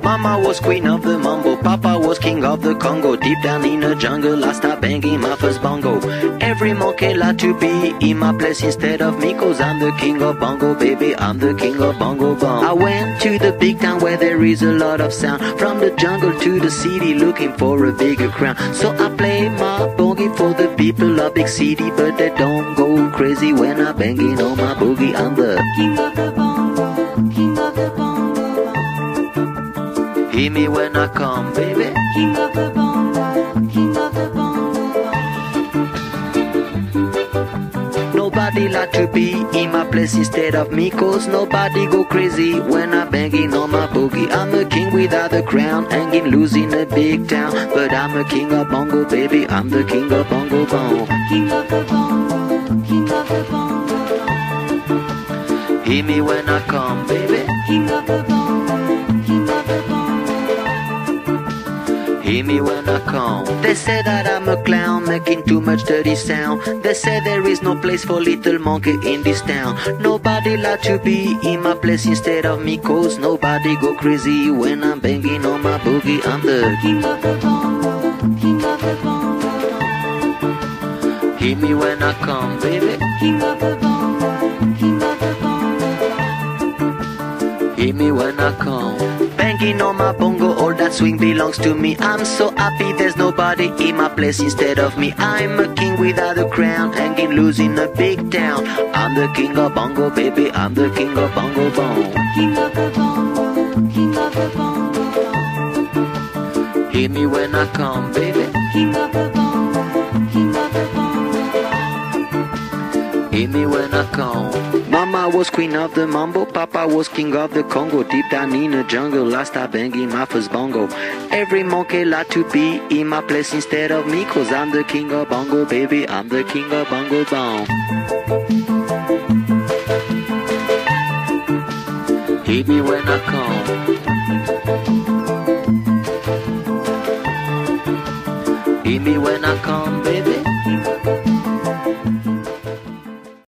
Mama was queen of the mambo, Papa was king of the Congo. Deep down in the jungle, I start banging my first bongo. Every monkey like to be in my place instead of me, 'cause I'm the king of bongo, baby, I'm the king of bongo bong. I went to the big town where there is a lot of sound, from the jungle to the city looking for a bigger crown. So I play my boogie for the people of big city, but they don't go crazy when I'm banging on my boogie. I'm the king of the bongo, king of the bongo. Hear me when I come, baby. King of the bongo, king of the bongo. Nobody like to be in my place instead of me, 'cause nobody go crazy when I'm banging on my boogie. I'm a king without a crown, hanging loose in a big town, but I'm a king of bongo, baby, I'm the king of bongo bong. King of the bongo, king of the bongo. Hear me when I come, baby. King of the bongo, king of the bongo. Hear me when I come. They say that I'm a clown, making too much dirty sound. They say there is no place for little monkey in this town. Nobody like to be in my place instead of me, 'cause nobody go crazy when I'm banging on my boogie. I'm the king of the bongo, king of the bongo. Hear me when I come, baby. King of the bongo, king of the bongo. Hear me when I come. Banging on my bongo, all that swing belongs to me. I'm so happy there's nobody in my place instead of me. I'm a king without a crown, hanging loose in a big town. I'm the king of bongo, baby, I'm the king of bongo bong. King of the bongo, king of the bongo. Hear me when I come, baby. King of the bongo, king of the bongo. Hear me when I come. Mama was queen of the mambo, Papa was king of the Congo. Deep down in the jungle, I start banging my first bongo. Every monkey like to be in my place instead of me, 'cause I'm the king of bongo, baby, I'm the king of bongo bong. Hear me when I come. Hear me when I come.